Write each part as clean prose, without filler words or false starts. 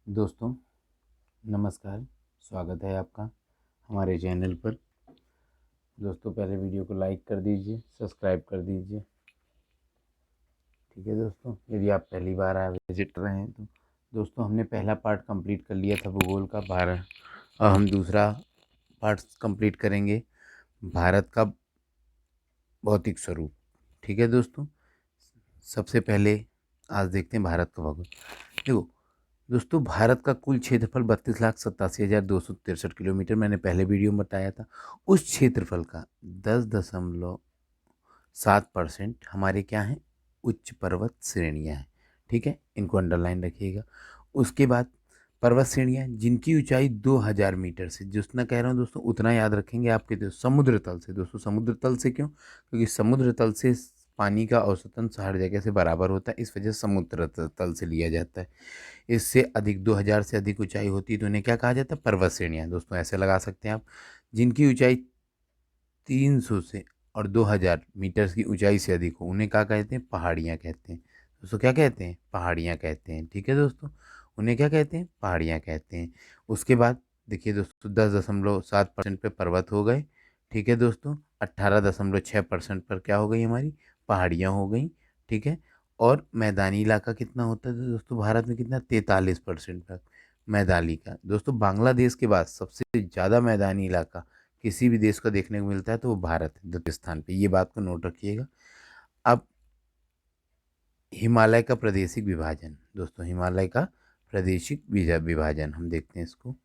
दोस्तों नमस्कार। स्वागत है आपका हमारे चैनल पर। दोस्तों पहले वीडियो को लाइक कर दीजिए, सब्सक्राइब कर दीजिए। ठीक है दोस्तों, यदि आप पहली बार आए विजिटर हैं तो दोस्तों हमने पहला पार्ट कंप्लीट कर लिया था भूगोल का 12। और हम दूसरा पार्ट कंप्लीट करेंगे भारत का भौतिक स्वरूप। ठीक है दोस्तों, सबसे पहले आज देखते हैं भारत का भूगोल। देखो दोस्तों, भारत का कुल क्षेत्रफल 32,87,263 किलोमीटर मैंने पहले वीडियो में बताया था। उस क्षेत्रफल का 10.7% हमारे क्या हैं, उच्च पर्वत श्रेणियां हैं। ठीक है, इनको अंडरलाइन रखिएगा। उसके बाद पर्वत श्रेणियां जिनकी ऊंचाई 2000 मीटर से, जितना कह रहा हूँ दोस्तों उतना याद रखेंगे आपके समुद्र तल से। दोस्तों समुद्र तल से क्यों? क्योंकि समुद्र तल से पानी का औसतन हर जगह से बराबर होता है, इस वजह से समुद्र तल से लिया जाता है। इससे अधिक 2000 से अधिक ऊंचाई होती है तो उन्हें क्या कहा जाता है, पर्वत श्रेणियाँ। दोस्तों ऐसे लगा सकते हैं आप, जिनकी ऊंचाई 300 से और 2000 मीटर की ऊंचाई से अधिक हो उन्हें क्या कहते हैं, पहाड़ियाँ कहते हैं। दोस्तों क्या कहते हैं, पहाड़ियाँ कहते हैं। ठीक है दोस्तों, उन्हें क्या कहते हैं, पहाड़ियाँ कहते हैं। उसके बाद देखिए दोस्तों, 10.7% पे पर्वत हो गए। ठीक है दोस्तों, 18.6% पर क्या हो गई, हमारी पहाड़ियाँ हो गई। ठीक है, और मैदानी इलाका कितना होता है तो दोस्तों भारत में कितना, 43% तक मैदानी का। दोस्तों बांग्लादेश के बाद सबसे ज़्यादा मैदानी इलाका किसी भी देश को देखने को मिलता है तो वो भारत है, द्वितीय स्थान पे। ये बात को नोट रखिएगा। अब हिमालय का प्रादेशिक विभाजन। दोस्तों हिमालय का प्रादेशिक विभाजन हम देखते हैं इसको।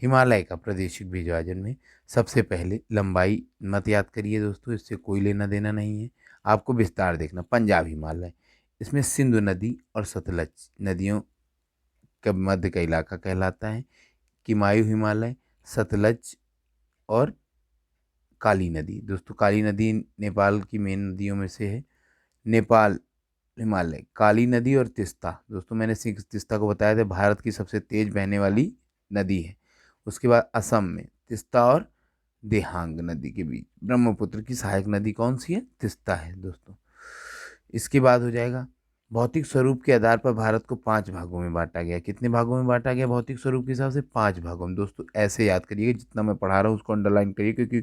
हिमालय का प्रादेशिक विभाजन में सबसे पहले लंबाई मत याद करिए दोस्तों, इससे कोई लेना देना नहीं है। आपको विस्तार देखना, पंजाब हिमालय, इसमें सिंधु नदी और सतलज नदियों का मध्य का इलाका कहलाता है। किमायू हिमालय, सतलज और काली नदी। दोस्तों काली नदी नेपाल की मेन नदियों में से है। नेपाल हिमालय, काली नदी और तिस्ता। दोस्तों मैंने तिस्ता को बताया था भारत की सबसे तेज बहने वाली नदी है। उसके बाद असम में तिस्ता और देहांग नदी के बीच ब्रह्मपुत्र की सहायक नदी कौन सी है, तिस्ता है दोस्तों। इसके बाद हो जाएगा भौतिक स्वरूप के आधार पर भारत को 5 भागों में बांटा गया। कितने भागों में बांटा गया भौतिक स्वरूप के हिसाब से, 5 भागों में। दोस्तों ऐसे याद करिएगा, जितना मैं पढ़ा रहा हूँ उसको अंडरलाइन करिए। क्योंकि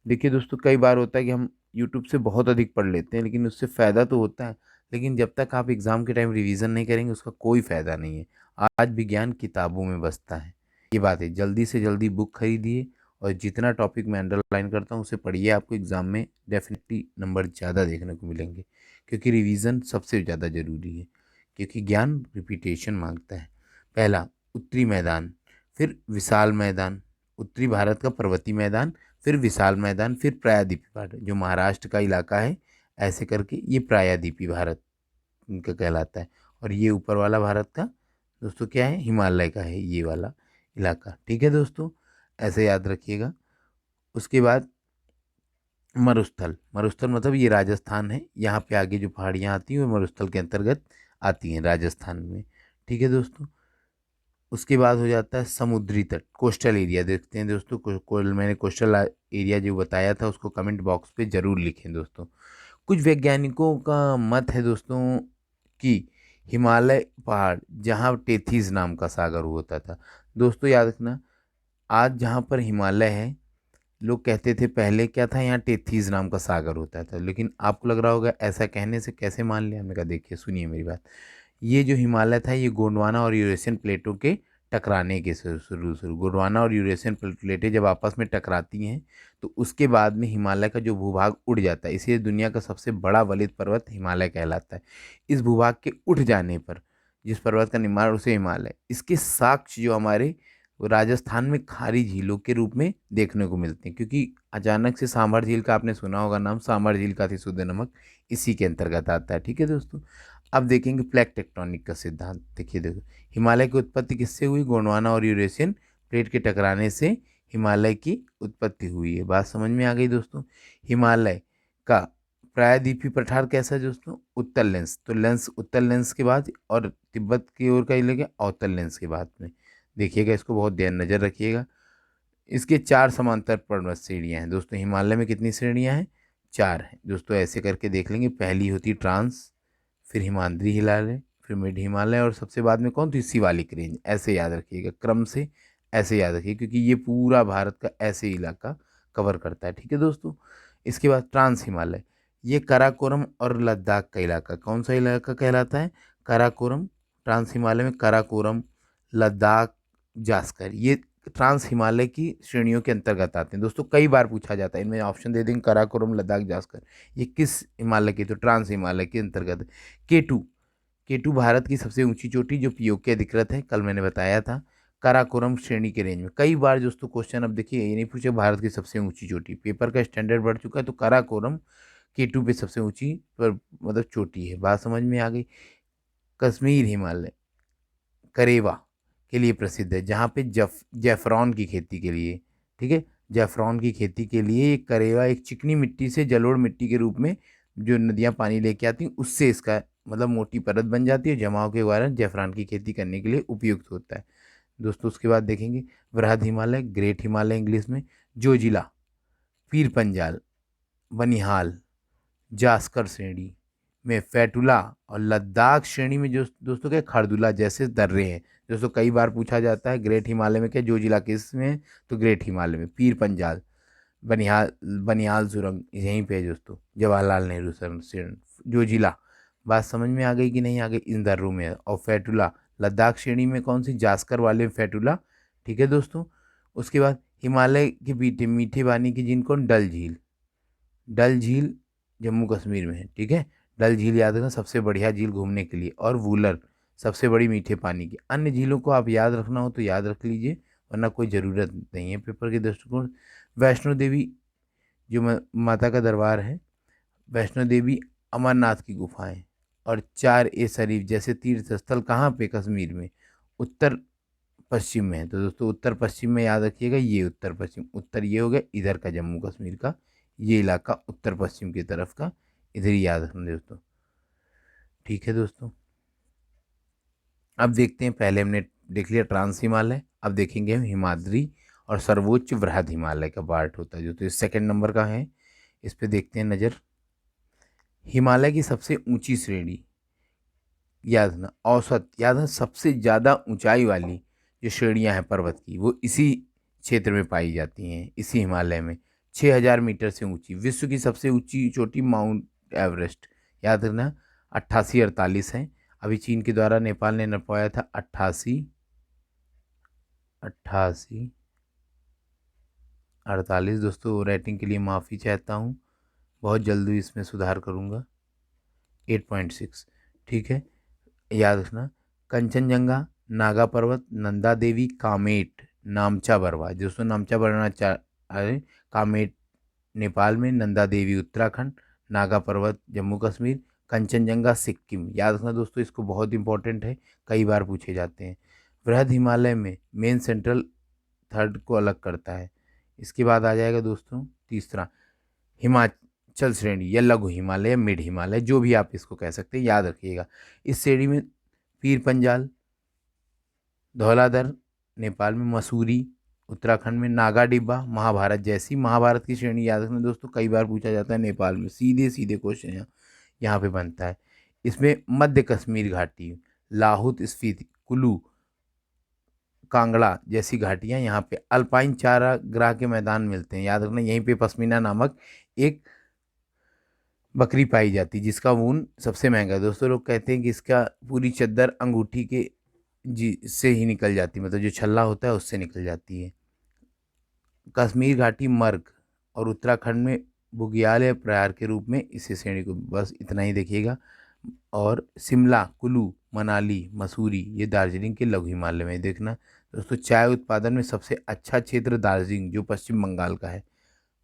देखिए दोस्तों, कई बार होता है कि हम यूट्यूब से बहुत अधिक पढ़ लेते हैं, लेकिन उससे फ़ायदा तो होता है, लेकिन जब तक आप एग्ज़ाम के टाइम रिवीजन नहीं करेंगे उसका कोई फ़ायदा नहीं है। आज विज्ञान किताबों में बसता है, ये बात है। जल्दी से जल्दी बुक खरीदिए और जितना टॉपिक मैं अंडरलाइन करता हूँ उसे पढ़िए। आपको एग्ज़ाम में डेफिनेटली नंबर ज़्यादा देखने को मिलेंगे, क्योंकि रिवीजन सबसे ज़्यादा ज़रूरी है, क्योंकि ज्ञान रिपीटेशन मांगता है। पहला उत्तरी मैदान, फिर विशाल मैदान, उत्तरी भारत का पर्वतीय मैदान, फिर विशाल मैदान, फिर प्रायद्वीपीय भारत जो महाराष्ट्र का इलाका है, ऐसे करके ये प्रायद्वीपीय भारत का कहलाता है। और ये ऊपर वाला भारत का दोस्तों क्या है, हिमालय का है ये वाला इलाका। ठीक है दोस्तों, ऐसे याद रखिएगा। उसके बाद मरुस्थल, मरुस्थल मतलब ये राजस्थान है। यहाँ पे आगे जो पहाड़ियाँ आती हैं वो मरुस्थल के अंतर्गत आती हैं राजस्थान में। ठीक है दोस्तों, उसके बाद हो जाता है समुद्री तट, कोस्टल एरिया। देखते हैं दोस्तों, मैंने कोस्टल एरिया जो बताया था उसको कमेंट बॉक्स पे ज़रूर लिखें दोस्तों। कुछ वैज्ञानिकों का मत है दोस्तों कि हिमालय पहाड़ जहाँ टेथीज नाम का सागर होता था। दोस्तों याद रखना, आज जहाँ पर हिमालय है, लोग कहते थे पहले क्या था, यहाँ टेथीज नाम का सागर होता था। लेकिन आपको लग रहा होगा ऐसा कहने से कैसे मान लिया। हमने कहा देखिए सुनिए मेरी बात। ये जो हिमालय था ये गोंडवाना और यूरेशियन प्लेटों के टकराने के शुरू शुरू गोंडवाना और यूरेशियन प्लेटें जब आपस में टकराती हैं तो उसके बाद में हिमालय का जो भूभाग उड़ जाता है। इसलिए दुनिया का सबसे बड़ा वलित पर्वत हिमालय कहलाता है। इस भूभाग के उठ जाने पर जिस पर्वत का निर्माण उसे हिमालय, इसके साक्ष्य जो हमारे राजस्थान में खारी झीलों के रूप में देखने को मिलते हैं। क्योंकि अचानक से सांभर झील का आपने सुना होगा नाम, सांभर झील का अति शुद्ध नमक इसी के अंतर्गत आता है। ठीक है दोस्तों, अब देखेंगे प्लेट टेक्टोनिक का सिद्धांत। देखिए देखो, हिमालय की उत्पत्ति किससे हुई, गोंडवाना और यूरेशियन प्लेट के टकराने से हिमालय की उत्पत्ति हुई है। बात समझ में आ गई दोस्तों। हिमालय का प्रायद्वीपीय पठार कैसा है दोस्तों, उत्तर लेंस। तो लेंस उत्तर लेंस के बाद और तिब्बत की ओर का लेंगे अवतल लेंस के बाद में। देखिएगा इसको बहुत ध्यान नजर रखिएगा। इसके 4 समांतर पर्वत श्रेणियां हैं दोस्तों। हिमालय में कितनी श्रेणियां हैं, 4 हैं दोस्तों। ऐसे करके देख लेंगे, पहली होती ट्रांस, फिर हिमाद्री हिमालय, फिर मिड हिमालय और सबसे बाद में कौन थी, शिवालिक रेंज। ऐसे याद रखिएगा, क्रम से ऐसे याद रखिए, क्योंकि ये पूरा भारत का ऐसे इलाका कवर करता है। ठीक है दोस्तों। इसके बाद ट्रांस हिमालय, ये कराकोरम और लद्दाख का इलाका, कौन सा इलाका कहलाता है, कराकोरम। ट्रांस हिमालय में कराकोरम, लद्दाख, जास्कर, ये ट्रांस हिमालय की श्रेणियों के अंतर्गत आते हैं दोस्तों। कई बार पूछा जाता है, इनमें ऑप्शन दे देंगे, कराकोरम, लद्दाख, जास्कर, ये किस हिमालय के, तो ट्रांस हिमालय के अंतर्गत है। केटू, केटू भारत की सबसे ऊंची चोटी जो पीओके अधिकृत है, कल मैंने बताया था। काराकोरम श्रेणी के रेंज में, कई बार दोस्तों क्वेश्चन, अब देखिए ये नहीं पूछे भारत की सबसे ऊंची चोटी, पेपर का स्टैंडर्ड बढ़ चुका है, तो काराकोरम केटू पे सबसे ऊंची पर मतलब चोटी है। बात समझ में आ गई। कश्मीर हिमालय करेवा के लिए प्रसिद्ध है, जहाँ पे जैफरॉन की खेती के लिए, ठीक है, जैफरॉन की खेती के लिए ये करेवा एक चिकनी मिट्टी से जलोढ़ मिट्टी के रूप में जो नदियाँ पानी लेके आती हैं उससे इसका मतलब मोटी परत बन जाती है, जमाव के कारण जैफरान की खेती करने के लिए उपयुक्त होता है दोस्तों। उसके बाद देखेंगे वृहद हिमालय, ग्रेट हिमालय इंग्लिश में, जोजिला, पीर पंजाल, बनिहाल, जास्कर श्रेणी में फैटुला, और लद्दाख श्रेणी में जो दोस्तों क्या खारदुला जैसे दर्रे हैं दोस्तों। कई बार पूछा जाता है ग्रेट हिमालय में क्या, जो जिला किस में है, तो ग्रेट हिमालय में पीर पंजाल, बनिहाल, बनिहाल सुरंग यहीं पे है दोस्तों, जवाहरलाल नेहरू शरण, जो जिला। बात समझ में आ गई कि नहीं आ गई, इन दर्रों में है। और फैटुला लद्दाख श्रेणी में कौन सी, जास्कर वाले फैटुला। ठीक है दोस्तों। उसके बाद हिमालय के मीठे मीठे पानी की झील कौन, डल झील, डल झील जम्मू कश्मीर में है। ठीक है, डल झील याद रखना, सबसे बढ़िया झील घूमने के लिए। और वूलर सबसे बड़ी मीठे पानी की। अन्य झीलों को आप याद रखना हो तो याद रख लीजिए, वरना कोई ज़रूरत नहीं है पेपर के दृष्टिकोण। वैष्णो देवी जो माता का दरबार है, वैष्णो देवी, अमरनाथ की गुफाएं, और 4 शरीफ जैसे तीर्थ स्थल कहाँ पे, कश्मीर में, उत्तर पश्चिम में है। तो दोस्तों उत्तर पश्चिम में याद रखिएगा, ये उत्तर पश्चिम, उत्तर ये हो गया इधर का जम्मू कश्मीर का, ये इलाका उत्तर पश्चिम की तरफ का, इधर ही याद रखना दोस्तों। ठीक है दोस्तों। अब देखते हैं, पहले हमने देख लिया ट्रांस हिमालय, अब देखेंगे हम हिमाद्री और सर्वोच्च वृहद हिमालय का पार्ट होता है जो, तो इस सेकंड नंबर का है, इस पे देखते हैं नज़र। हिमालय की सबसे ऊंची श्रेणी याद रखना, औसत याद रखना, सबसे ज़्यादा ऊंचाई वाली जो श्रेणियां हैं पर्वत की, वो इसी क्षेत्र में पाई जाती हैं, इसी हिमालय में। 6000 मीटर से ऊंची, विश्व की सबसे ऊंची चोटी माउंट एवरेस्ट, याद रखना 8848 है। अभी चीन के द्वारा नेपाल ने नपवाया था 88 दोस्तों, रेटिंग के लिए माफ़ी चाहता हूँ, बहुत जल्दी इसमें सुधार करूँगा। 8.6, ठीक है, याद रखना। कंचनजंगा, नागा पर्वत, नंदा देवी, कामेट, नामचा बरवा, दोस्तों नामचा बरवा अरे कामेट नेपाल में, नंदा देवी उत्तराखंड, नागा पर्वत जम्मू कश्मीर, कंचनजंगा सिक्किम, याद रखना दोस्तों, इसको बहुत इंपॉर्टेंट है, कई बार पूछे जाते हैं। वृहद हिमालय में मेन सेंट्रल थर्ड को अलग करता है। इसके बाद आ जाएगा दोस्तों तीसरा, हिमाचल श्रेणी या लघु हिमालय या मिड हिमालय, जो भी आप इसको कह सकते हैं, याद रखिएगा। इस श्रेणी में पीर पंजाल, धौलाधर नेपाल में, मसूरी उत्तराखंड में, नागा डिब्बा, महाभारत जैसी, महाभारत की श्रेणी याद रखना दोस्तों, कई बार पूछा जाता है नेपाल में, सीधे सीधे क्वेश्चन यहाँ पे बनता है। इसमें मध्य कश्मीर घाटी, लाहौल स्फीति, कुल्लू, कांगड़ा जैसी घाटियाँ, यहाँ पे अल्पाइन चारागाह के मैदान मिलते हैं, याद रखना। यहीं पे पश्मीना नामक एक बकरी पाई जाती है जिसका ऊन सबसे महंगा है दोस्तों। लोग कहते हैं कि इसका पूरी चद्दर अंगूठी के जी से ही निकल जाती है, मतलब जो छल्ला होता है उससे निकल जाती है। कश्मीर घाटी मर्ग और उत्तराखंड में बुग्याल या प्रयार के रूप में इसी श्रेणी को, बस इतना ही देखिएगा। और शिमला, कुल्लू, मनाली, मसूरी ये दार्जिलिंग के लघु हिमालय में देखना दोस्तों। चाय उत्पादन में सबसे अच्छा क्षेत्र दार्जिलिंग जो पश्चिम बंगाल का है,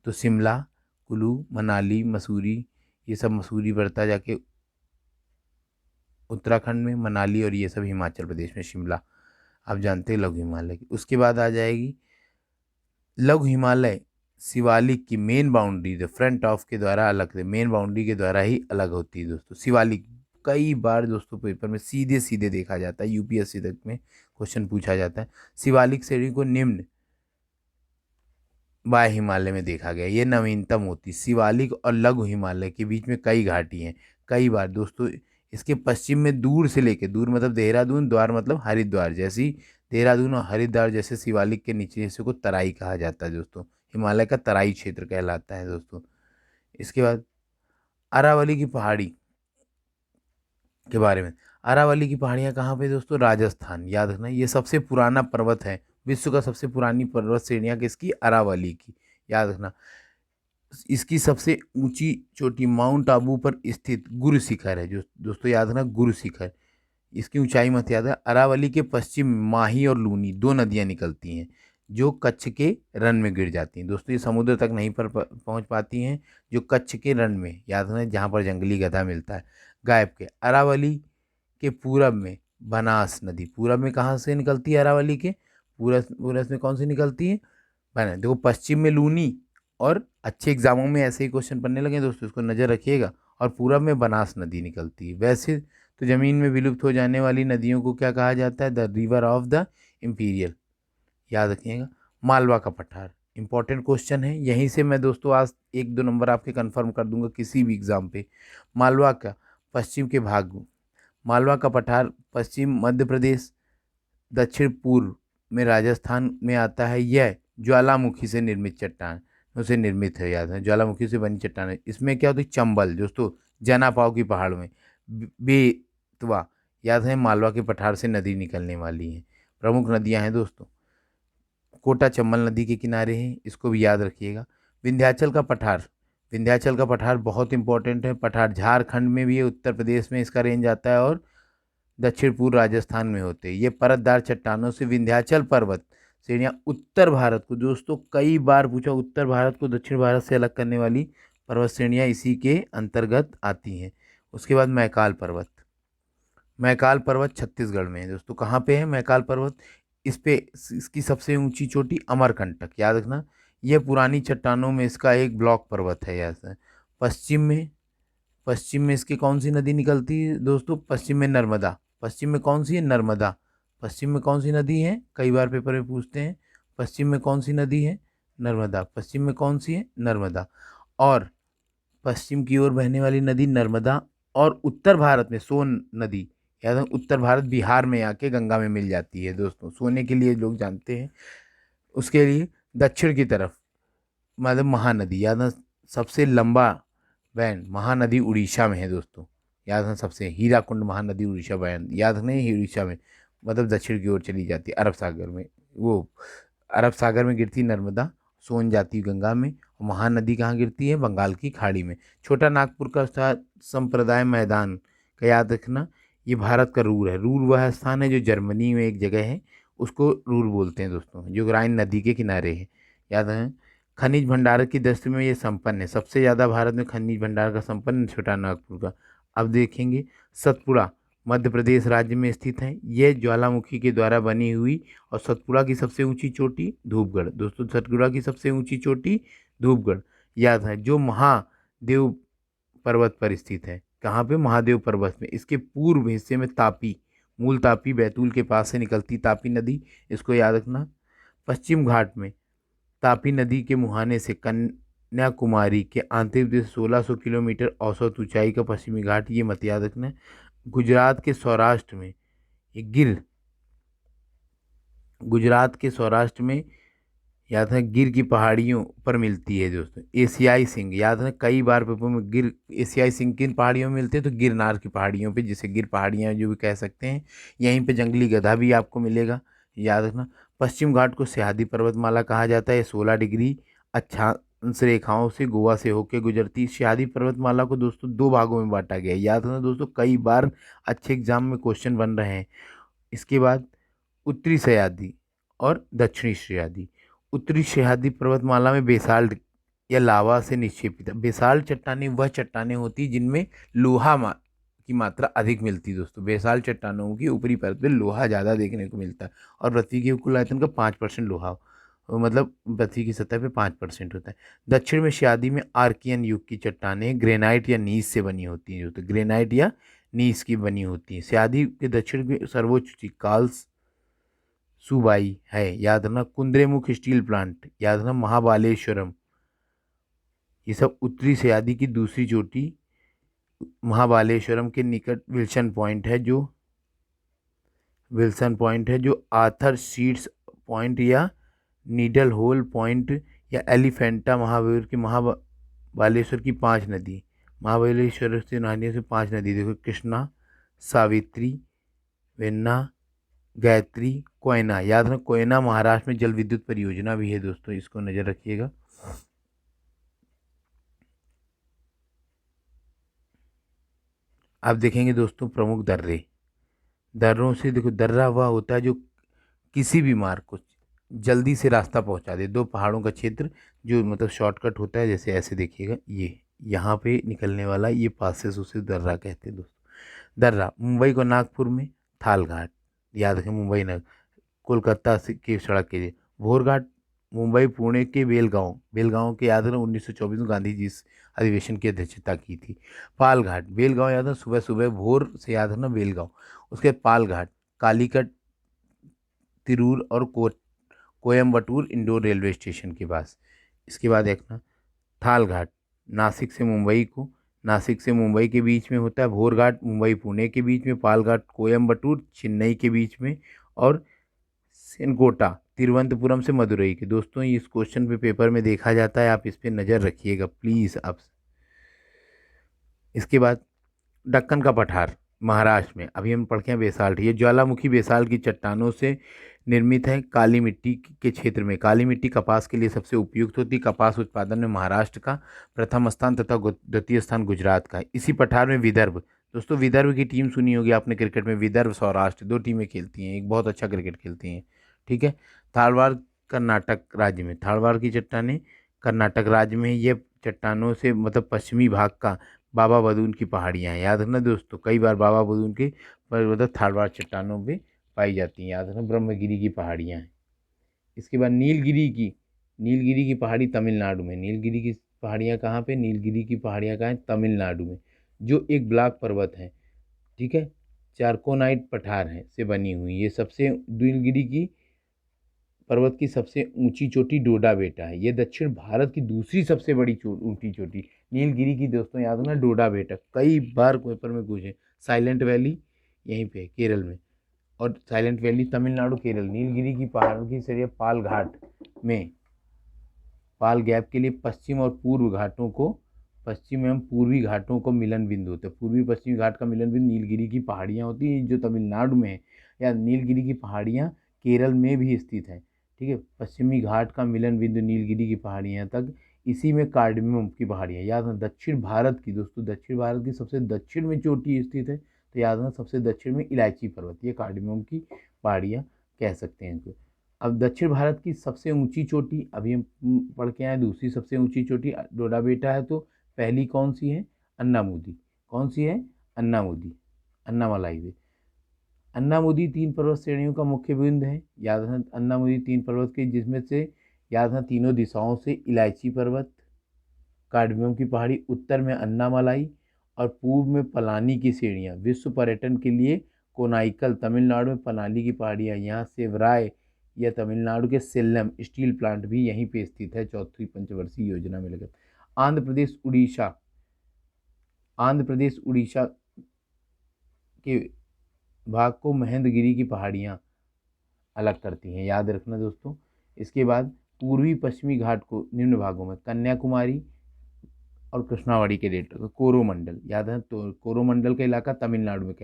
तो शिमला, कुल्लू, मनाली, मसूरी, ये सब मसूरी बढ़ता जाके उत्तराखंड में, मनाली, और ये सब हिमाचल प्रदेश में, शिमला आप जानते हैं लघु हिमालय की। उसके बाद आ जाएगी लघु हिमालय शिवालिक की main boundary, the front of के द्वारा अलग है, मेन बाउंड्री के द्वारा ही अलग होती है दोस्तों। शिवालिक कई बार दोस्तों पेपर में सीधे सीधे देखा जाता है, यूपीएससी तक में क्वेश्चन पूछा जाता है। शिवालिक श्रेणी को निम्न बाह्य हिमालय में देखा गया, ये नवीनतम होती। शिवालिक और लघु हिमालय के बीच में कई घाटी हैं, कई बार दोस्तों इसके पश्चिम में दूर से लेके, दूर मतलब देहरादून, द्वार मतलब हरिद्वार, जैसी देहरादून और हरिद्वार जैसे शिवालिक के नीचे हिस्से को तराई कहा जाता है दोस्तों। हिमालय का तराई क्षेत्र कहलाता है दोस्तों। इसके बाद अरावली की पहाड़ी के बारे में। अरावली की पहाड़ियाँ कहाँ पे दोस्तों? राजस्थान। याद रखना, ये सबसे पुराना पर्वत है, विश्व का सबसे पुरानी पर्वत श्रेणियाँ किसकी? अरावली की। याद रखना, इसकी सबसे ऊंची चोटी माउंट आबू पर स्थित गुरु शिखर है। जो दोस्तों याद रखना, गुरु शिखर। इसकी ऊंचाई मत याद है। अरावली के पश्चिम माही और लूनी दो नदियां निकलती हैं जो कच्छ के रण में गिर जाती हैं दोस्तों। ये समुद्र तक नहीं पहुंच पाती हैं, जो कच्छ के रण में, याद रखना, जहाँ पर जंगली गधा मिलता है, गायब के। अरावली के पूरब में बनास नदी, पूरब में कहाँ से निकलती है अरावली के? पूरब पूरब में कौन सी निकलती है? बना देखो, पश्चिम में लूनी, और अच्छे एग्जामों में ऐसे ही क्वेश्चन पढ़ने लगे दोस्तों, इसको नज़र रखिएगा। और पूरब में बनास नदी निकलती है। वैसे तो ज़मीन में विलुप्त हो जाने वाली नदियों को क्या कहा जाता है? The river of the imperial. याद रखिएगा। मालवा का पठार इंपॉर्टेंट क्वेश्चन है, यहीं से मैं दोस्तों आज 1-2 नंबर आपके कंफर्म कर दूंगा किसी भी एग्जाम पे। मालवा का पश्चिम के भाग, मालवा का पठार पश्चिम मध्य प्रदेश, दक्षिण पूर्व में राजस्थान में आता है। यह ज्वालामुखी से निर्मित चट्टान से निर्मित है। याद है, ज्वालामुखी से बनी चट्टान है। इसमें क्या होती है? चंबल दोस्तों, जनापाव की पहाड़ में, बेतवा, याद है, मालवा के पठार से नदी निकलने वाली है। प्रमुख नदियां हैं दोस्तों, कोटा चंबल नदी के किनारे हैं, इसको भी याद रखिएगा। विंध्याचल का पठार, विंध्याचल का पठार बहुत इंपॉर्टेंट है। पठार झारखंड में भी है, उत्तर प्रदेश में इसका रेंज आता है, और दक्षिण पूर्व राजस्थान में होते हैं। ये परतदार चट्टानों से विंध्याचल पर्वत श्रेणियाँ उत्तर भारत को, दोस्तों कई बार पूछा, उत्तर भारत को दक्षिण भारत से अलग करने वाली पर्वत श्रेणियाँ इसी के अंतर्गत आती हैं। उसके बाद मैकाल पर्वत, मैकाल पर्वत छत्तीसगढ़ में है दोस्तों। कहाँ पे है मैकाल पर्वत? इस पे इसकी सबसे ऊंची चोटी अमरकंटक। याद रखना, यह पुरानी चट्टानों में इसका एक ब्लॉक पर्वत है। ऐसा पश्चिम में, पश्चिम में इसकी कौन सी नदी निकलती है दोस्तों? पश्चिम में नर्मदा। पश्चिम में कौन सी है? नर्मदा। पश्चिम में कौन सी नदी है? कई बार पेपर में पूछते हैं, पश्चिम में कौन सी नदी है? नर्मदा। पश्चिम में कौन सी है? नर्मदा। और पश्चिम की ओर बहने वाली नदी नर्मदा, और उत्तर भारत में सोन नदी। याद है, उत्तर भारत बिहार में आके गंगा में मिल जाती है दोस्तों, सोने के लिए लोग जानते हैं। उसके लिए दक्षिण की तरफ मतलब महानदी, याद है, सबसे लंबा बैंड महानदी उड़ीसा में है दोस्तों। याद है, सबसे हीराकुंड महानदी उड़ीसा बैंड, याद नहीं, उड़ीसा में मतलब दक्षिण की ओर चली जाती है, अरब सागर में। वो अरब सागर में गिरती नर्मदा, सोन जाती गंगा में, और महानदी कहाँ गिरती है? बंगाल की खाड़ी में। छोटा नागपुर का संप्रदाय मैदान का याद रखना, ये भारत का रूर है। रूर वह स्थान है जो जर्मनी में एक जगह है, उसको रूर बोलते हैं दोस्तों, जो राइन नदी के किनारे है। याद है, खनिज भंडार की दृष्टि में ये संपन्न है, सबसे ज़्यादा भारत में खनिज भंडार का संपन्न छोटा नागपुर का। अब देखेंगे सतपुड़ा मध्य प्रदेश राज्य में स्थित है। यह ज्वालामुखी के द्वारा बनी हुई, और सतपुड़ा की सबसे ऊंची चोटी धूपगढ़ दोस्तों, सतपुड़ा की सबसे ऊंची चोटी धूपगढ़। याद है, जो महादेव पर्वत पर स्थित है। कहाँ पे? महादेव पर्वत में। इसके पूर्व हिस्से में तापी, मूल तापी बैतूल के पास से निकलती तापी नदी, इसको याद रखना। पश्चिम घाट में तापी नदी के मुहाने से कन्याकुमारी के आंतरिक देश 1600 किलोमीटर औसत ऊंचाई का पश्चिमी घाट, ये मत याद रखना। गुजरात के सौराष्ट्र में ये गिर, गुजरात के सौराष्ट्र में, याद है, गिर की पहाड़ियों पर मिलती है दोस्तों। एशियाई सिंह, याद है, कई बार पेपर में गिर, एशियाई सिंह किन पहाड़ियों में मिलते हैं? तो गिरनार की पहाड़ियों पे, जिसे गिर पहाड़ियाँ जो भी कह सकते हैं। यहीं पे जंगली गधा भी आपको मिलेगा, याद रखना। पश्चिम घाट को सह्याद्री पर्वतमाला कहा जाता है। 16 डिग्री अक्षांश रेखाओं से गोवा से होकर गुजरती सह्याद्री पर्वतमाला को दोस्तों दो भागों में बांटा गया है। याद रखना दोस्तों, कई बार अच्छे एग्जाम में क्वेश्चन बन रहे हैं। इसके बाद उत्तरी सह्याद्री और दक्षिणी सह्याद्री। उत्तरी सह्याद्री पर्वतमाला में बेसाल्ट या लावा से निक्षेपित है। बेसाल्ट चट्टानें वह चट्टानें होती जिनमें लोहा की मात्रा अधिक मिलती है दोस्तों। बेसाल्ट चट्टानों की ऊपरी परत में लोहा ज़्यादा देखने को मिलता है, और पृथ्वी के कुल आयतन का 5% लोहा, मतलब पृथ्वी की सतह पे 5% होता है। दक्षिण में सह्याद्री में आर्कियन युग की चट्टानें ग्रेनाइट या नीस से बनी होती हैं, तो ग्रेनाइट या नीस की बनी होती हैं। सह्याद्री के दक्षिण में सर्वोच्च ऊंची काल्स सुबाई है, याद रखना। कुंद्रेमुख स्टील प्लांट, याद रखना। महाबालेश्वरम, ये सब उत्तरी सह्याद्री की दूसरी चोटी महाबालेश्वरम के निकट विल्सन पॉइंट है जो आर्थर सीड्स पॉइंट या नीडल होल पॉइंट या एलिफेंटा महाबालेश्वर की 5 नदी, महाबलेश्वर से नहाने से 5 नदी देखो, कृष्णा, सावित्री, वेन्ना, गायत्री, कोयना। याद रखना कोयना महाराष्ट्र में जल विद्युत परियोजना भी है दोस्तों, इसको नजर रखिएगा। आप देखेंगे दोस्तों प्रमुख दर्रों से देखो, दर्रा वह होता है जो किसी भी मार्ग को जल्दी से रास्ता पहुंचा दे। दो पहाड़ों का क्षेत्र जो मतलब शॉर्टकट होता है, जैसे ऐसे देखिएगा, ये यहाँ पे निकलने वाला ये पासेस उसे दर्रा कहते हैं दोस्तों। दर्रा मुंबई को नागपुर में थाल घाट, याद रखें मुंबई न कोलकाता से की सड़क के लिए भोर घाट, मुंबई पुणे के बेलगांव के याद रखना 1924 में गांधी जी इस अधिवेशन की अध्यक्षता की थी। पाल घाट बेलगांव याद रखना, सुबह सुबह भोर से याद रखना बेलगांव। उसके बाद पाल घाट कालीकट, तिरूर और कोयम्बटूर इंडोर रेलवे स्टेशन के पास। इसके बाद देखना थाल घाट नासिक से मुंबई के बीच में होता है। भोर घाट मुंबई पुणे के बीच में। पाल घाट कोयम्बटूर चेन्नई के बीच में। और सेनकोटा तिरुवनंतपुरम से मदुरई के। दोस्तों इस क्वेश्चन पे पेपर में देखा जाता है, आप इस पे नज़र रखिएगा प्लीज़ आप। इसके बाद दक्कन का पठार महाराष्ट्र में, अभी हम पढ़ के हैं बेसाल्ट, ये ज्वालामुखी बेसाल्ट की चट्टानों से निर्मित है। काली मिट्टी के क्षेत्र में काली मिट्टी कपास के लिए सबसे उपयुक्त होती है। कपास उत्पादन में महाराष्ट्र का प्रथम स्थान तथा द्वितीय स्थान गुजरात का है। इसी पठार में विदर्भ, दोस्तों विदर्भ की टीम सुनी होगी आपने क्रिकेट में, विदर्भ सौराष्ट्र 2 टीमें खेलती हैं, एक बहुत अच्छा क्रिकेट खेलती हैं, ठीक है। थारवाड़ कर्नाटक राज्य में, थारवाड़ की चट्टानें कर्नाटक राज्य में, ये चट्टानों से मतलब पश्चिमी भाग का बाबा बदून की पहाड़ियाँ हैं। याद रखना दोस्तों, कई बार बाबा बदून के मतलब थारवाड़ चट्टानों पे पाई जाती हैं। याद रखना ब्रह्मगिरी की पहाड़ियाँ हैं। इसके बाद नीलगिरी की पहाड़ी तमिलनाडु में। नीलगिरी की पहाड़ियाँ कहाँ पे? नीलगिरी की पहाड़ियाँ कहाँ हैं? तमिलनाडु में, जो एक ब्लॉक पर्वत है, ठीक है, चारकोनाइट पठार है से बनी हुई। ये सबसे नीलगिरी की पर्वत की सबसे ऊंची चोटी डोडा बेटा है। ये दक्षिण भारत की दूसरी सबसे बड़ी ऊंची चोटी नीलगिरी की। दोस्तों याद ना डोडा बेटा, कई बार पेपर में पूछे। साइलेंट वैली यहीं पे केरल में, और साइलेंट वैली तमिलनाडु केरल। नीलगिरी की पहाड़ों की श्रेणी पाल घाट में, पाल गैप के लिए पश्चिम एवं पूर्वी घाटों को मिलन बिंदु होते हैं। पूर्वी पश्चिमी घाट का मिलन बिंदु नीलगिरी की पहाड़ियाँ होती हैं जो तमिलनाडु में है, या नीलगिरी की पहाड़ियाँ केरल में भी स्थित हैं, ठीक है। पश्चिमी घाट का मिलन बिंदु नीलगिरी की पहाड़ियाँ तक, इसी में कार्डमम की पहाड़ियाँ। याद रखना दक्षिण भारत की, दोस्तों दक्षिण भारत की सबसे दक्षिण में चोटी स्थित है, तो याद रखना सबसे दक्षिण में इलायची पर्वत, ये कार्डमम की पहाड़ियाँ कह सकते हैं इनको। अब दक्षिण भारत की सबसे ऊंची चोटी अभी हम पढ़ के आए, दूसरी सबसे ऊंची चोटी डोडा बेटा है, तो पहली कौन सी है? अन्नामुदी। कौन सी है? अन्नामुदी, अन्नामलाई वे। अन्नामुदी 3 पर्वत श्रेणियों का मुख्य बिंदु है। याद रखना अन्नामुदी 3 पर्वत की, जिसमें से याद रखना तीनों दिशाओं से इलायची पर्वत, कार्डमियम की पहाड़ी, उत्तर में अन्नामलाई और पूर्व में पलानी की श्रेणियाँ। विश्व पर्यटन के लिए कोनाइकल तमिलनाडु में पलानी की पहाड़ियाँ, यहाँ सेवराय या तमिलनाडु के सेल्लम स्टील प्लांट भी यहीं पे स्थित है, चौथी पंचवर्षीय योजना में लगे। आंध्र प्रदेश उड़ीसा के भाग को महेंद्रगिरी की पहाड़ियाँ अलग करती हैं, याद रखना दोस्तों। इसके बाद पूर्वी पश्चिमी घाट को निम्न भागों में कन्याकुमारी और कृष्णावाड़ी के डेल्टा, कोरोमंडल, याद है, तो कोरोमंडल का इलाका तमिलनाडु में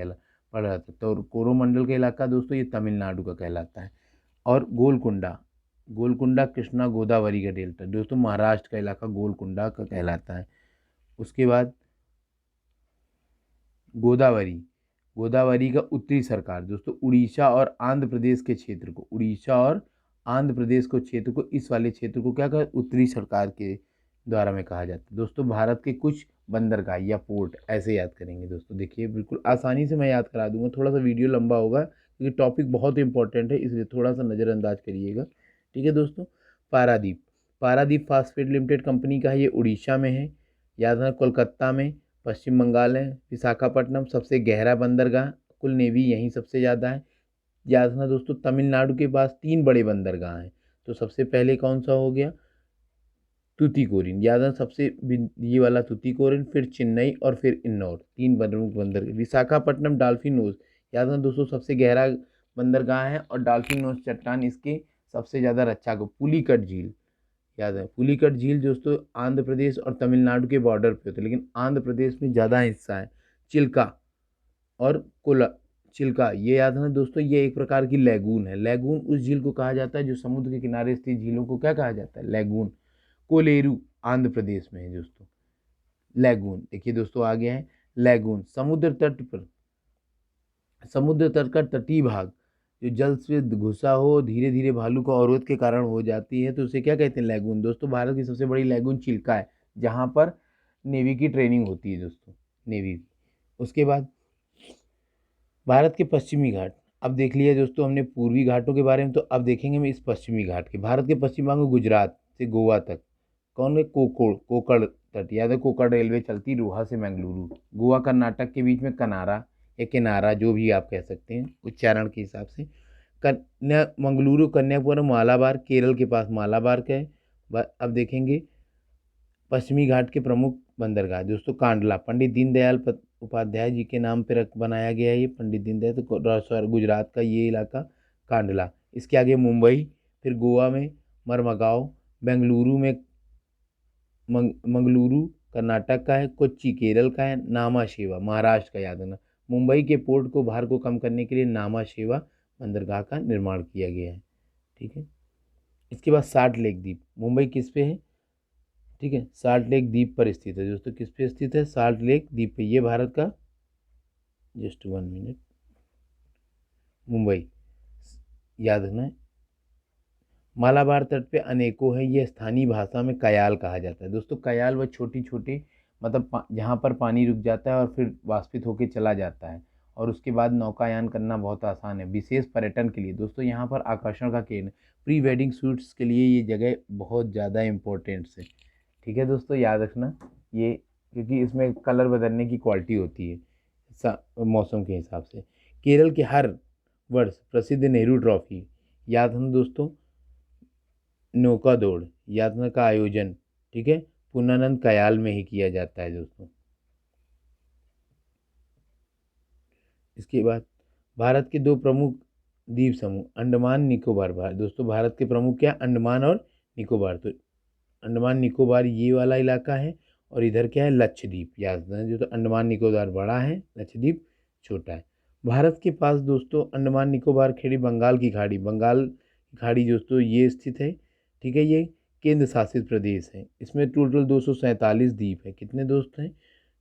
पड़ जाता है, तो कोरोमंडल का इलाका दोस्तों ये तमिलनाडु का कहलाता है। और गोलकुंडा कृष्णा गोदावरी का डेल्टा दोस्तों महाराष्ट्र का इलाका गोलकुंडा का कहलाता है। उसके बाद गोदावरी का उत्तरी सरकार दोस्तों उड़ीसा और आंध्र प्रदेश के क्षेत्र को, इस वाले क्षेत्र को क्या कहा? उत्तरी सरकार के द्वारा में कहा जाता है। दोस्तों भारत के कुछ बंदरगाह या पोर्ट ऐसे याद करेंगे दोस्तों, देखिए बिल्कुल आसानी से मैं याद करा दूंगा, थोड़ा सा वीडियो लंबा होगा क्योंकि टॉपिक बहुत इंपॉर्टेंट है, इसलिए थोड़ा सा नज़रअंदाज करिएगा, ठीक है दोस्तों। पारादीप फास्फेट लिमिटेड कंपनी का है, ये उड़ीसा में है। याद रखना कोलकाता में, पश्चिम बंगाल है। विशाखापट्टनम सबसे गहरा बंदरगाह, कुल नेवी यहीं सबसे ज़्यादा है। याद रखना दोस्तों तमिलनाडु के पास 3 बड़े बंदरगाह हैं, तो सबसे पहले कौन सा हो गया? तूतीकोरिन, याद है सबसे ये वाला तूतीकोरिन, फिर चेन्नई और फिर इन्नौर, 3 प्रमुख बंदर। विशाखापट्टनम डॉल्फिन नोज, याद है दोस्तों सबसे गहरा बंदरगाह है और डॉल्फिन नोज चट्टान इसके सबसे ज़्यादा रक्षा को। पुलिकट झील, याद है पुलिकट झील दोस्तों आंध्र प्रदेश और तमिलनाडु के बॉर्डर पे होते हैं, लेकिन आंध्र प्रदेश में ज़्यादा हिस्सा है। चिल्का और कोला, चिल्का ये याद है दोस्तों, ये एक प्रकार की लैगून है। लैगून उस झील को कहा जाता है जो समुद्र के किनारे स्थित झीलों को क्या कहा जाता है, लैगून। कोलेरू आंध्र प्रदेश में है दोस्तों लैगून। देखिए दोस्तों आ गया है लैगून, समुद्र तट पर, समुद्र तट का तटीय भाग जो जल से घुसा हो, धीरे धीरे भालू का अवरोध के कारण हो जाती है, तो उसे क्या कहते हैं, लैगून। दोस्तों भारत की सबसे बड़ी लैगून चिल्का है, जहाँ पर नेवी की ट्रेनिंग होती है दोस्तों, नेवी की। उसके बाद भारत के पश्चिमी घाट, अब देख लिया दोस्तों हमने पूर्वी घाटों के बारे में, तो अब देखेंगे हम इस पश्चिमी घाट के। भारत के पश्चिमी भाग में गुजरात से गोवा तक कौन है, कोकड़ तट, याद है कोकड़ रेलवे चलती रोहा से मंगलुरु। गोवा कर्नाटक के बीच में कनारा या किनारा, जो भी आप कह सकते हैं उच्चारण के हिसाब से। मंगलुरु कन्याकुमारी मालाबार, केरल के पास मालाबार का है। अब देखेंगे पश्चिमी घाट के प्रमुख बंदरगाह दोस्तों, कांडला पंडित दीनदयाल उपाध्याय जी के नाम पे रख बनाया गया है ये, पंडित दीनदयाल, तो गुजरात का ये इलाका कांडला। इसके आगे मुंबई, फिर गोवा में मरमगांव, बेंगलुरु में मंगलुरु कर्नाटक का है, कोच्चि केरल का है, नामाशेवा महाराष्ट्र का, याद रखना। मुंबई के पोर्ट को भार को कम करने के लिए नामाशेवा बंदरगाह का निर्माण किया गया है, ठीक है। इसके बाद साल्ट लेक द्वीप, मुंबई किस पे है, ठीक है, साल्ट लेक द्वीप पर स्थित है दोस्तों, किस पे स्थित है, साल्ट लेक द्वीप पे, ये भारत का, जस्ट 1 मिनट, मुंबई, याद रखना है। मालाबार तट पे अनेकों है, ये स्थानीय भाषा में कयाल कहा जाता है दोस्तों। कयाल व छोटी छोटी मतलब जहाँ पर पानी रुक जाता है और फिर वाष्पित होकर चला जाता है, और उसके बाद नौकायान करना बहुत आसान है, विशेष पर्यटन के लिए दोस्तों यहाँ पर आकर्षण का केंद्र। प्री वेडिंग शूट्स के लिए ये जगह बहुत ज़्यादा इम्पोर्टेंट्स है, ठीक है दोस्तों, याद रखना ये, क्योंकि इसमें कलर बदलने की क्वालिटी होती है मौसम के हिसाब से। केरल के हर वर्ष प्रसिद्ध नेहरू ट्रॉफी, याद रखना दोस्तों, नौका दौड़, यात्रा का आयोजन, ठीक है, पुनानंद कयाल में ही किया जाता है दोस्तों। इसके बाद भारत के 2 प्रमुख द्वीप समूह, अंडमान निकोबार। दोस्तों भारत के प्रमुख क्या, अंडमान और निकोबार। तो अंडमान निकोबार ये वाला इलाका है, और इधर क्या है, लक्षद्वीप, याद रखना, जो तो अंडमान निकोबार बड़ा है, लक्षद्वीप छोटा है। भारत के पास दोस्तों अंडमान निकोबार खेड़ी, बंगाल की खाड़ी, बंगाल की खाड़ी दोस्तों ये स्थित है, ठीक है। ये केंद्र शासित प्रदेश है, इसमें टोटल 247 द्वीप है। कितने दोस्त हैं,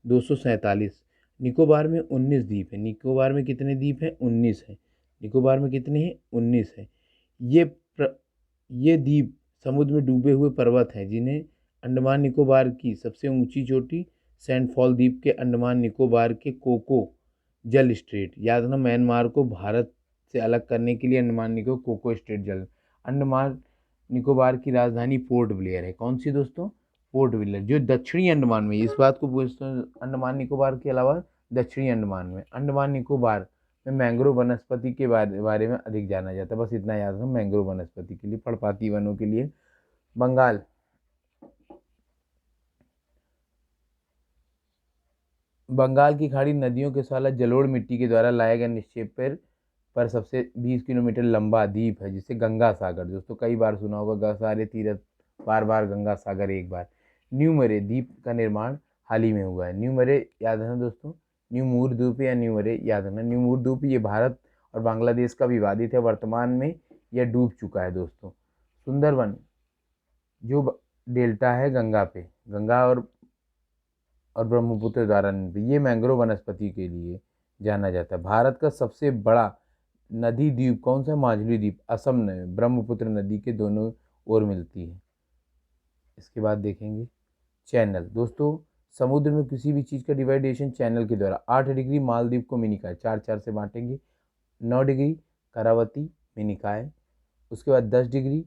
247। निकोबार में 19 द्वीप है, निकोबार में कितने द्वीप हैं, 19 है। निकोबार में कितने हैं, 19 है। ये ये द्वीप समुद्र में डूबे हुए पर्वत हैं, जिन्हें अंडमान निकोबार की सबसे ऊंची चोटी सेंट फॉल द्वीप के अंडमान निकोबार के कोको जल स्ट्रेट, याद रखना, म्यांमार को भारत से अलग करने के लिए अंडमान निकोबार कोको स्ट्रेट जल। अंडमान निकोबार की राजधानी पोर्ट ब्लेयर है, कौन सी दोस्तों, पोर्ट ब्लेयर, जो दक्षिणी अंडमान में, इस बात को पूछते हैं, अंडमान निकोबार के अलावा दक्षिणी अंडमान में, अंडमान निकोबार में मैंग्रोव वनस्पति के बारे में अधिक जाना जाता है, बस इतना याद रखना, मैंग्रोव वनस्पति के लिए, पर्णपाती वनों के लिए। बंगाल, बंगाल की खाड़ी नदियों के साला जलोढ़ मिट्टी के द्वारा लाए गए निक्षेप पर सबसे 20 किलोमीटर लंबा द्वीप है, जिसे गंगा सागर, दोस्तों कई बार सुना होगा, सारे तीर्थ, बार बार गंगा सागर एक बार। न्यू मरे द्वीप का निर्माण हाल ही में हुआ है, न्यू मरे याद रखना दोस्तों, न्यू मूर द्वीप या न्यू मरे, याद रखना, न्यू मूर द्वीप ये भारत और बांग्लादेश का विवादित है, वर्तमान में यह डूब चुका है दोस्तों। सुंदरवन जो डेल्टा है गंगा पे, गंगा और ब्रह्मपुत्र द्वारा निर्मित, ये मैंग्रोव वनस्पति के लिए जाना जाता है। भारत का सबसे बड़ा नदी द्वीप कौन सा, माजुली द्वीप, असम में ब्रह्मपुत्र नदी के दोनों ओर मिलती है। इसके बाद देखेंगे चैनल, दोस्तों समुद्र में किसी भी चीज़ का डिवाइडेशन चैनल के द्वारा। 8 डिग्री मालदीव को मिनिकाय, 4-4 से बांटेंगे। 9 डिग्री करावती मिनिकाय, उसके बाद 10 डिग्री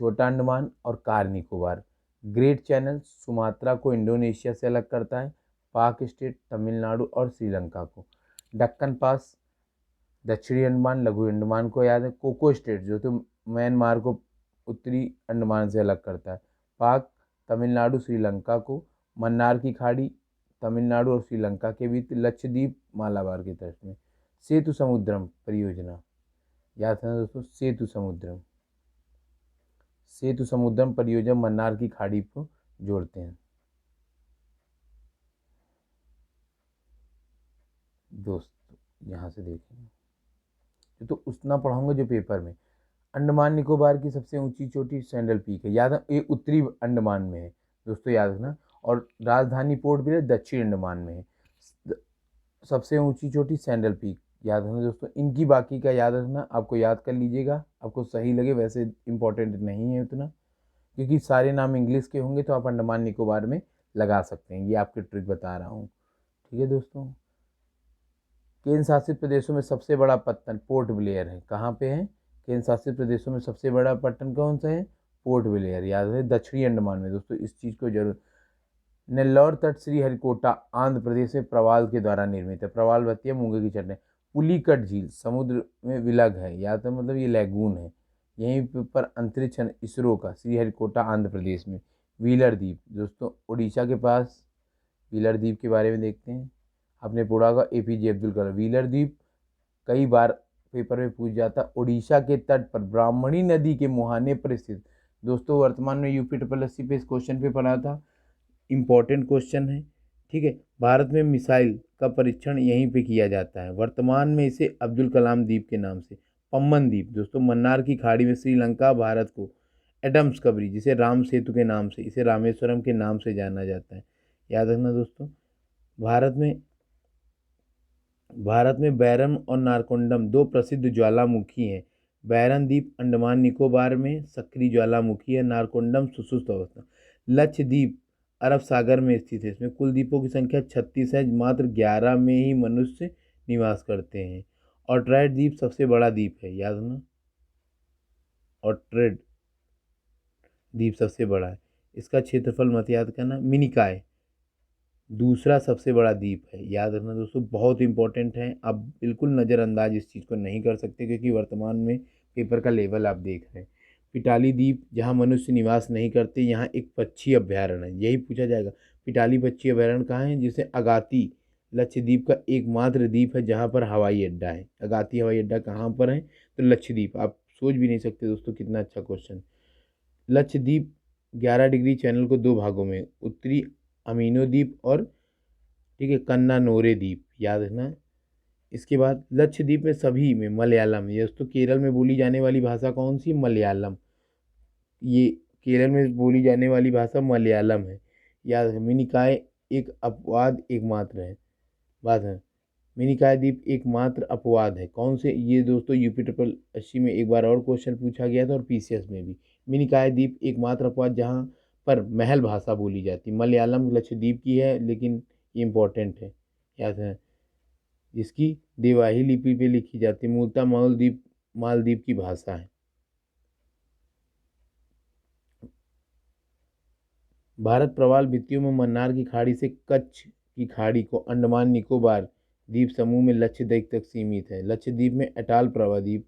छोटा अंडमान और car Nicobar. Great channel Sumatra को इंडोनेशिया से अलग करता है, पाक स्टेट, तमिलनाडु और श्रीलंका को। दक्कन पास दक्षिणी अंडमान, लघु अंडमान को याद है। कोको स्टेट जो तो म्यांमार को उत्तरी अंडमान से अलग करता है। पाक तमिलनाडु श्रीलंका को, मन्नार की खाड़ी तमिलनाडु और श्रीलंका के बीच, लक्षद्वीप मालाबार के तट में। सेतु समुद्रम परियोजना, याद है दोस्तों, सेतु समुद्रम परियोजना मन्नार की खाड़ी को जोड़ते हैं। दोस्तों यहाँ से देखेंगे तो उतना पढ़ाऊंगा जो पेपर में। अंडमान निकोबार की सबसे ऊंची चोटी सैंडल पीक है, याद है, ये उत्तरी अंडमान में है दोस्तों, याद रखना। और राजधानी पोर्ट ब्लेयर दक्षिण अंडमान में है। सबसे ऊंची चोटी सैंडल पीक, याद रखना दोस्तों। इनकी बाकी का याद रखना, आपको याद कर लीजिएगा, आपको सही लगे, वैसे इंपॉर्टेंट नहीं है उतना, क्योंकि सारे नाम इंग्लिश के होंगे तो आप अंडमान निकोबार में लगा सकते हैं, ये आपकी ट्रिक बता रहा हूँ। ठीक है दोस्तों। केंद्र शासित प्रदेशों में सबसे बड़ा पत्तन पोर्ट ब्लेयर है, कहाँ पे है? केंद्र शासित प्रदेशों में सबसे बड़ा पट्टन कौन सा है? पोर्ट ब्लेयर, याद है, दक्षिणी अंडमान में। दोस्तों इस चीज़ को जरूर। नेल्लौर तट श्रीहरिकोटा आंध्र प्रदेश में प्रवाल के द्वारा निर्मित है। प्रवाल भत्तिया मूंगे की चटनी। पुलिकट झील समुद्र में विलग है, याद है, मतलब ये लैगून है। यहीं पर अंतरिक्ष इसरो का, श्रीहरिकोटा आंध्र प्रदेश में। व्हीलर द्वीप दोस्तों उड़ीसा के पास। व्हीलर द्वीप के बारे में देखते हैं, आपने पढ़ा होगा APJ अब्दुल कलाम। व्हीलर द्वीप कई बार पेपर में पूछ जाता। उड़ीसा के तट पर ब्राह्मणी नदी के मुहाने पर स्थित। दोस्तों वर्तमान में UP SSC पे इस क्वेश्चन पे पढ़ा था, इम्पोर्टेंट क्वेश्चन है। ठीक है, भारत में मिसाइल का परीक्षण यहीं पे किया जाता है। वर्तमान में इसे अब्दुल कलाम द्वीप के नाम से। पम्बन द्वीप दोस्तों मन्नार की खाड़ी में श्रीलंका भारत को। एडम्स कबरी जिसे राम सेतु के नाम से, इसे रामेश्वरम के नाम से जाना जाता है, याद रखना दोस्तों। भारत में बैरन और नारकोंडम दो प्रसिद्ध ज्वालामुखी हैं। बैरन द्वीप अंडमान निकोबार में सक्रिय ज्वालामुखी है, नारकोंडम सुषुप्त अवस्था। लक्षद्वीप अरब सागर में स्थित है। इसमें कुल द्वीपों की संख्या 36 है, मात्र 11 में ही मनुष्य निवास करते हैं। ऑर्ट्रेड द्वीप सबसे बड़ा द्वीप है, याद रखना, ऑर्ट्रेड द्वीप सबसे बड़ा है। इसका क्षेत्रफल मत याद करना। मिनिकॉय दूसरा सबसे बड़ा द्वीप है, याद रखना दोस्तों, बहुत इंपॉर्टेंट है। आप बिल्कुल नज़रअंदाज इस चीज़ को नहीं कर सकते, क्योंकि वर्तमान में पेपर का लेवल आप देख रहे हैं। पिटाली द्वीप जहाँ मनुष्य निवास नहीं करते, यहाँ एक पक्षी अभ्यारण्य है, यही पूछा जाएगा। पिटाली पक्षी अभ्यारण्य कहाँ है? जिसे अगाती लक्षद्वीप का एकमात्र द्वीप है जहाँ पर हवाई अड्डा है। अगाती हवाई अड्डा कहाँ पर है? तो लक्षद्वीप। आप सोच भी नहीं सकते दोस्तों, कितना अच्छा क्वेश्चन। लक्षद्वीप 11 डिग्री चैनल को दो भागों में, उत्तरी अमीनो द्वीप और, ठीक है, कन्नानोरे द्वीप, याद रखना। इसके बाद लक्षद्वीप में सभी में मलयालम, ये दोस्तों केरल में बोली जाने वाली भाषा कौन सी? मलयालम। ये केरल में बोली जाने वाली भाषा मलयालम है, याद रखें। मिनिकॉय एक अपवाद एकमात्र है, बात है। मिनिकॉय द्वीप एकमात्र अपवाद है, कौन से? ये दोस्तों UP SSC में एक बार और क्वेश्चन पूछा गया था, और PCS में भी। मिनिकॉय द्वीप एकमात्र अपवाद जहाँ पर महल भाषा बोली जाती। मलयालम लक्षद्वीप की है, लेकिन ये इम्पोर्टेंट है, याद है। जिसकी देवाही लिपि पे लिखी जाती, मूलतः मालदीव की भाषा है। भारत प्रवाल भित्तियों में मन्नार की खाड़ी से कच्छ की खाड़ी को अंडमान निकोबार द्वीप समूह में लक्षद्वीप तक सीमित है। लक्षद्वीप में अटाल प्रवाद्वीप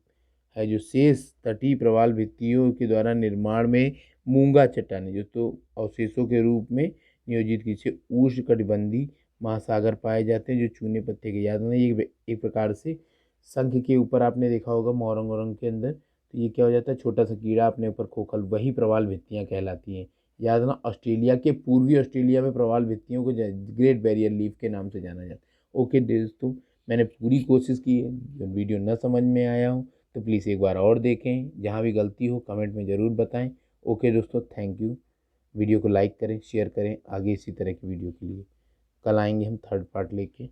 है, जो शेष तटीय प्रवाल भित्तियों के द्वारा निर्माण में मूंगा चट्टानें जो तो अवशेषों के रूप में नियोजित की से उष्णकटिबंधीय महासागर पाए जाते हैं, जो चूने पत्ते के, याद नहीं, ये एक प्रकार से शंख के ऊपर आपने देखा होगा मोरंग औरंग के अंदर, तो ये क्या हो जाता है, छोटा सा कीड़ा अपने ऊपर खोखल, वही प्रवाल भित्तियाँ कहलाती हैं, याद ना। ऑस्ट्रेलिया के पूर्वी ऑस्ट्रेलिया में प्रवाल भित्तियों को ग्रेट बैरियर लीफ के नाम से जाना जाता है। ओके दोस्तों, मैंने पूरी कोशिश की है, जो वीडियो न समझ में आया हो तो प्लीज़ एक बार और देखें, जहाँ भी गलती हो कमेंट में ज़रूर बताएं। ओके दोस्तों, थैंक यू। वीडियो को लाइक करें, शेयर करें आगे इसी तरह की वीडियो के लिए। कल आएंगे हम थर्ड पार्ट लेके।